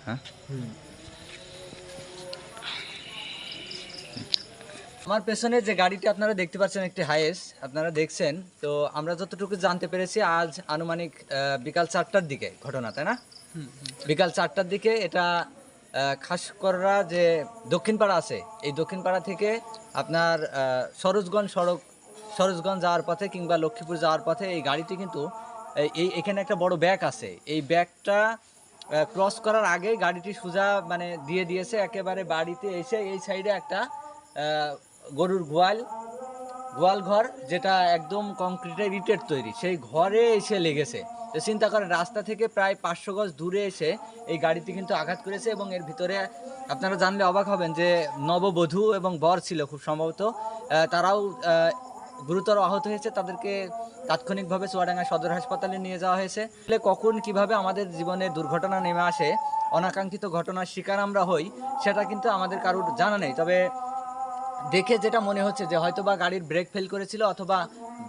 হ্যাঁ আমার পেছনে যে গাড়িটি আপনারা দেখতে পাচ্ছেন একটি হাইয়েস্ট আপনারা দেখছেন। তো আমরা যতটুকু জানতে পেরেছি আজ আনুমানিক বিকাল 4টার দিকে ঘটনা, তাই না? বিকাল 4টার দিকে এটা খাসকররা যে দক্ষিণ পাড়া আছে, এই দক্ষিণ পাড়া থেকে আপনার সরোজগঞ্জ যাওয়ার পথে কিংবা লক্ষ্মীপুর যাওয়ার পথে এই গাড়িটি কিন্তু এখানে একটা বড় ব্যাগ আছে। এই ব্যাগটা ক্রস করার আগেই গাড়িটি সোজা মানে দিয়ে দিয়েছে একেবারে বাড়িতে এসে এই সাইডে একটা গরুর গোয়াল ঘর, যেটা একদম কংক্রিটের ইটের তৈরি, সেই ঘরে এসে লেগেছে। তো চিন্তা করেন রাস্তা থেকে প্রায় 500 গজ দূরে এসে এই গাড়িটি কিন্তু আঘাত করেছে এবং এর ভিতরে আপনারা জানলে অবাক হবেন যে নববধূ এবং বর ছিল খুব সম্ভবত, তারাও গুরুতর আহত হয়েছে। তাদেরকে তাৎক্ষণিকভাবে চুয়াডাঙ্গা সদর হাসপাতালে নিয়ে যাওয়া হয়েছে। কখন কিভাবে আমাদের জীবনে দুর্ঘটনা নেমে আসে, অনাকাঙ্ক্ষিত ঘটনার শিকার আমরা হই, সেটা কিন্তু আমাদের কারোর জানা নেই। তবে দেখে যেটা মনে হচ্ছে যে হয়তোবা গাড়ির ব্রেক ফেল করেছিল অথবা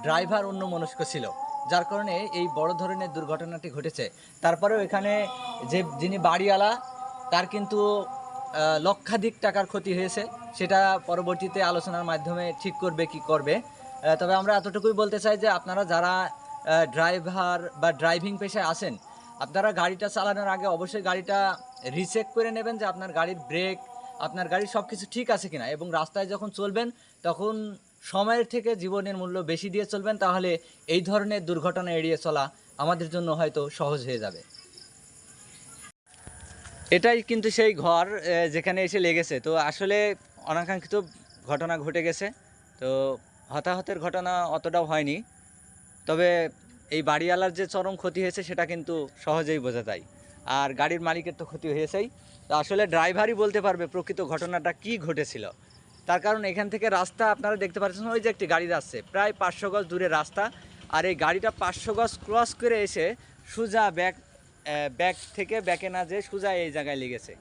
ড্রাইভার অন্যমনস্ক ছিল, যার কারণে এই বড় ধরনের দুর্ঘটনাটি ঘটেছে। তারপরেও এখানে যিনি বাড়িওয়ালা তার কিন্তু লক্ষাধিক টাকার ক্ষতি হয়েছে, সেটা পরবর্তীতে আলোচনার মাধ্যমে ঠিক করবে কি করবে। তবে আমরা এতটুকুই বলতে চাই যে আপনারা যারা ড্রাইভার বা ড্রাইভিং পেশায় আছেন, আপনারা গাড়িটা চালানোর আগে অবশ্যই গাড়িটা রিচেক করে নেবেন যে আপনার গাড়ির ব্রেক, আপনার গাড়ির সব কিছু ঠিক আছে কিনা, এবং রাস্তায় যখন চলবেন তখন সময়ের থেকে জীবনের মূল্য বেশি দিয়ে চলবেন। তাহলে এই ধরনের দুর্ঘটনা এড়িয়ে চলা আমাদের জন্য হয়তো সহজ হয়ে যাবে। এটাই কিন্তু সেই ঘর যেখানে এসে লেগেছে। তো আসলে অনাকাঙ্ক্ষিত ঘটনা ঘটে গেছে। তো হতাহতের ঘটনা অতটাও হয়নি, তবে এই বাড়িওয়ালার যে চরম ক্ষতি হয়েছে সেটা কিন্তু সহজেই বোঝা যায়। আর গাড়ির মালিকের তো ক্ষতি হয়েছেই। তো আসলে ড্রাইভারই বলতে পারবে প্রকৃত ঘটনাটা কি ঘটেছিল। তার কারণ এখান থেকে রাস্তা আপনারা দেখতে পাচ্ছেন, ওই যে একটি গাড়ি যাচ্ছে প্রায় 500 গজ দূরে রাস্তা, আর এই গাড়িটা 500 গজ ক্রস করে এসে সোজা ব্যাক থেকে ব্যাকে না যেয়ে সোজা এই জায়গায় লেগেছে।